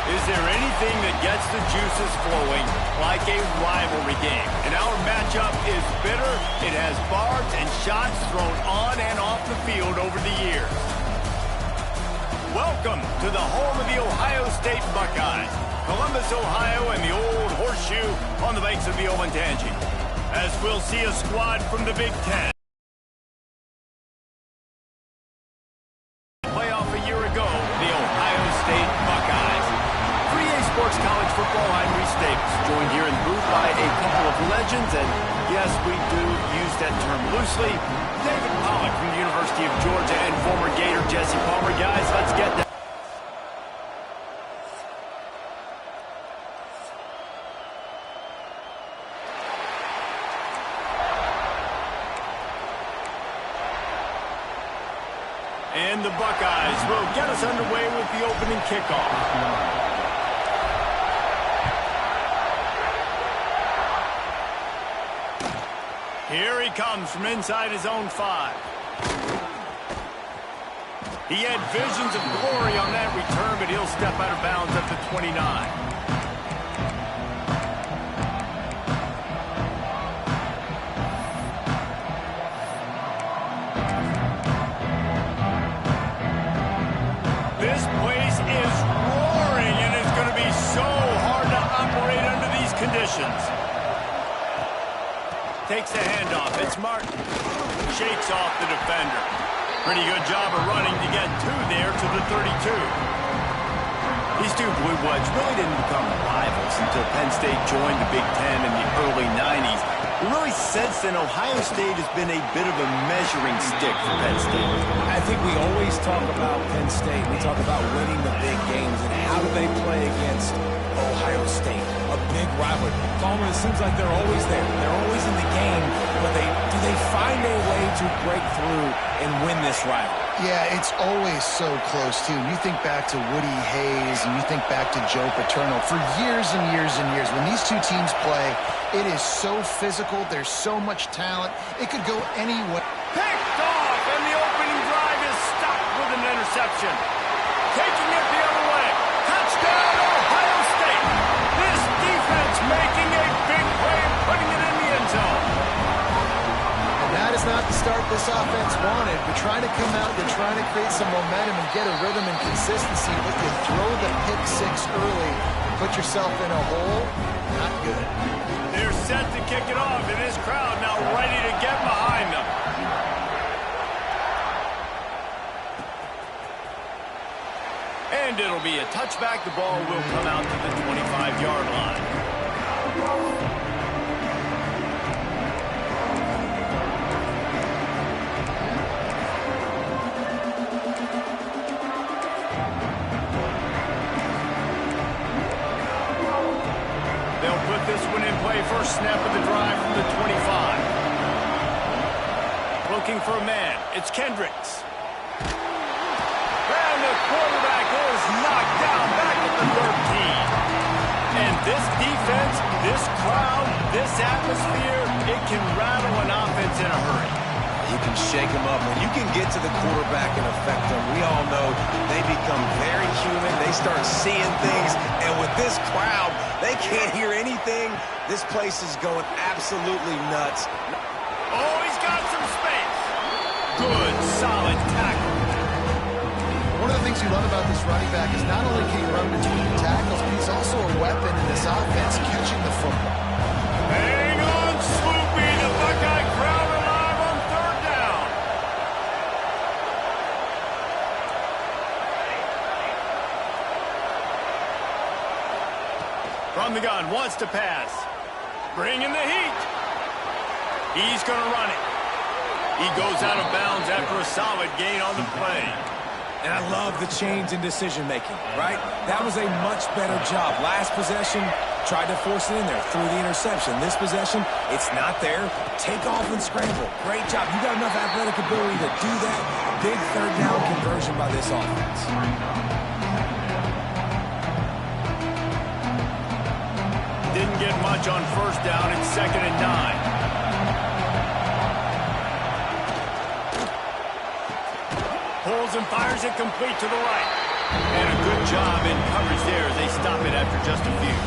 Is there anything that gets the juices flowing like a rivalry game? And our matchup is bitter. It has barbs and shots thrown on and off the field over the years. Welcome to the home of the Ohio State Buckeyes, Columbus, Ohio, and the old horseshoe on the banks of the Ncaa26. As we'll see a squad from the Big Ten. Playoff a year ago, the Ohio State Buckeyes. 3A Sports College Football, I'm Reese Davis, joined here in the booth by a couple of legends, and yes, we do use that term loosely. David Pollack from the University of Georgia and former Gator Jesse Palmer. Guys, let's get that. And the Buckeyes will get us underway with the opening kickoff. Here he comes from inside his own 5. He had visions of glory on that return, but he'll step out of bounds at the 29. This place is roaring, and it's going to be so hard to operate under these conditions. Takes the handoff. It's Martin. Shakes off the defender. Pretty good job of running to get 2 there to the 32. These two Blue Bloods really didn't become rivals until Penn State joined the Big Ten in the early 90s. Really, since then, Ohio State has been a bit of a measuring stick for Penn State. I think we always talk about Penn State. We talk about winning the big games, and how do they play against Ohio State? A big rivalry. Palmer, it seems like they're always there. They're always in the game, but do they find a way to break through and win this rivalry? Yeah, it's always so close, too. You think back to Woody Hayes and you think back to Joe Paterno. For years and years and years, when these two teams play, it is so physical. There's so much talent. It could go anywhere. Picked off, and the opening drive is stopped with an interception. Taking it the other way. Touchdown, Ohio State. This defense making a big play and putting it in the end zone. That is not the start this offense wanted. They're trying to come out, they're trying to create some momentum and get a rhythm and consistency, but you throw the pick 6 early, put yourself in a hole, not good. They're set to kick it off, and this crowd now ready to get behind them. And it'll be a touchback. The ball will come out to the 25-yard line. This one in play, first snap of the drive from the 25. Looking for a man. It's Kendricks. And the quarterback is knocked down back at the 13. And this defense, this crowd, this atmosphere, it can rattle an offense in a hurry. You can shake them up. When you can get to the quarterback and affect them, we all know they become very human. They start seeing things. And with this crowd, they can't hear anything. This place is going absolutely nuts. Oh, he's got some space. Good, solid tackle. One of the things you love about this running back is not only can he run between tackles, but he's also a weapon in this offense, catching the football. Hang on, Swoopy. The Buckeye crowd alive on 3rd down. From the gun, wants to pass. Bringing the heat. He's going to run it. He goes out of bounds after a solid gain on the play. And I love the change in decision-making, right? That was a much better job. Last possession, tried to force it in there, threw the interception. This possession, it's not there. Take off and scramble. Great job. You got enough athletic ability to do that. Big 3rd down conversion by this offense. Didn't get much on 1st down. It's 2nd and 9. Pulls and fires it complete to the right. And a good job in coverage there as they stop. just a few.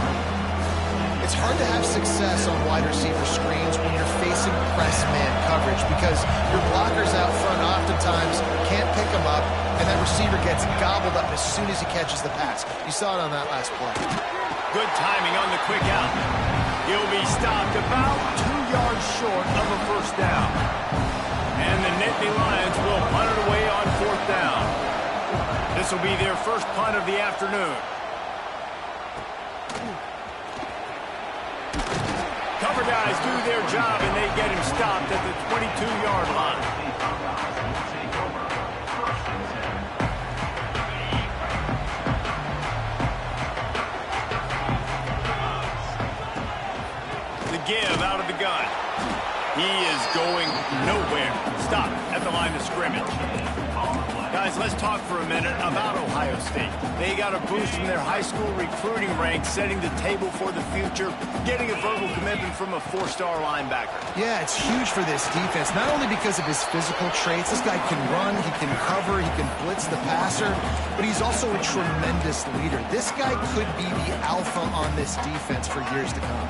It's hard to have success on wide receiver screens when you're facing press man coverage because your blockers out front oftentimes can't pick them up, and that receiver gets gobbled up as soon as he catches the pass. You saw it on that last play. Good timing on the quick out. He'll be stopped about 2 yards short of a first down. And the Nittany Lions will punt it away on 4th down. This will be their first punt of the afternoon. Cover guys do their job, and they get him stopped at the 22-yard line. The give out of the gun. He is going nowhere. Stop at the line of scrimmage. Guys, let's talk for a minute about Ohio State. They got a boost from their high school recruiting ranks, setting the table for the future, getting a verbal commitment from a 4-star linebacker. Yeah, it's huge for this defense, not only because of his physical traits. This guy can run, he can cover, he can blitz the passer, but he's also a tremendous leader. This guy could be the alpha on this defense for years to come.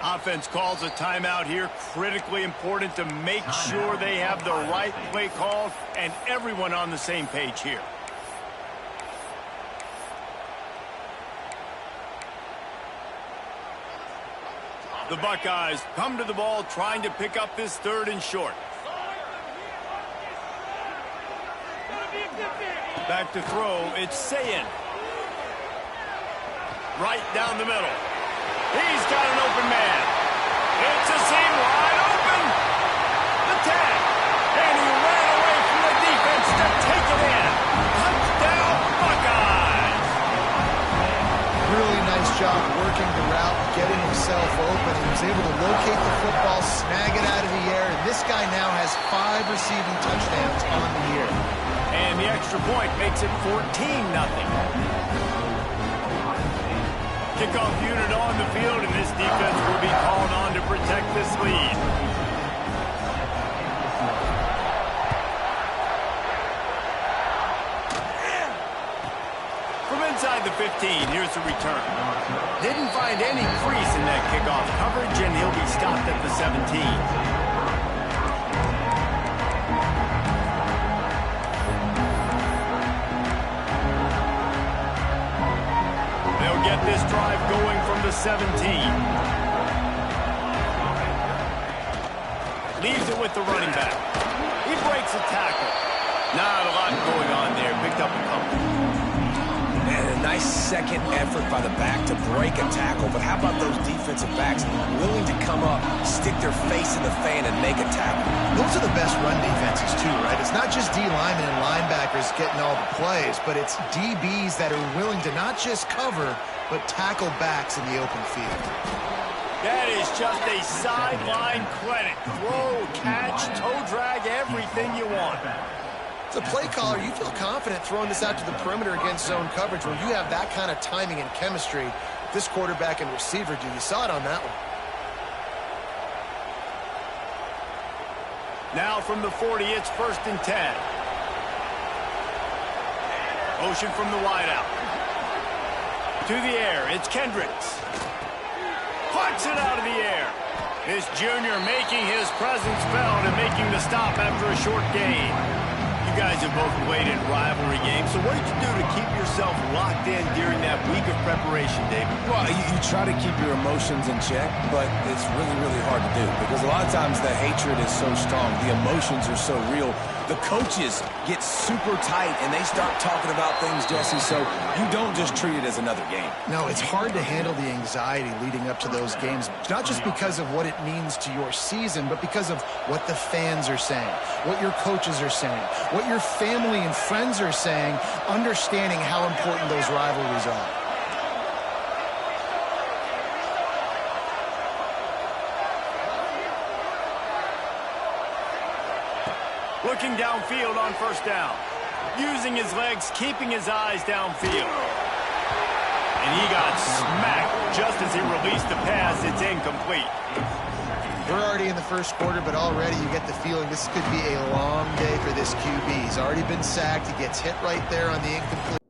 Offense calls a timeout here. Critically important to make sure they have the right play called and everyone on the same page here. The Buckeyes come to the ball trying to pick up this 3rd and short. Back to throw. It's Sayin. Right down the middle. He's got an open man. It's a seam wide open. The tag. And he ran away from the defense to take it in. Touchdown, Buckeyes. Really nice job working the route, getting himself open. He was able to locate the football, snag it out of the air, and this guy now has 5 receiving touchdowns on the year. And the extra point makes it 14-0. Kickoff unit on the field, and this defense will be called on to protect this lead. From inside the 15, here's the return. Didn't find any crease in that kickoff coverage, and he'll be stopped at the 17. Get this drive going from the 17. Leaves it with the running back. He breaks a tackle. Not a lot going on there. Picked up a couple. And a nice second effort by the back to break a tackle. But how about those defensive backs willing to come up, stick their face in the fan, and make a tackle? Those are the best run defenses, too, right? It's not just D linemen and linebackers getting all the plays, but it's DBs that are willing to not just cover, but tackle backs in the open field. That is just a sideline clinic. Throw, catch, toe drag, everything you want. As a play caller, you feel confident throwing this out to the perimeter against zone coverage when you have that kind of timing and chemistry this quarterback and receiver do. You saw it on that one. Now from the 40, it's 1st and 10. Motion from the wideout. To the air, it's Kendricks. Puts it out of the air. This junior making his presence felt and making the stop after a short gain. You guys have both played in rivalry games, so what did you do to keep yourself locked in during that week of preparation, David? Well, you try to keep your emotions in check, but it's really, really hard to do because a lot of times the hatred is so strong. The emotions are so real. The coaches get super tight, and they start talking about things, Jesse, so you don't just treat it as another game. No, it's hard to handle the anxiety leading up to those games, not just because of what it means to your season, but because of what the fans are saying, what your coaches are saying, what your family and friends are saying, understanding how important those rivalries are. Looking downfield on 1st down. using his legs, keeping his eyes downfield. And he got smacked just as he released the pass. It's incomplete. We're already in the first quarter, but already you get the feeling this could be a long day for this QB. He's already been sacked. He gets hit right there on the incomplete.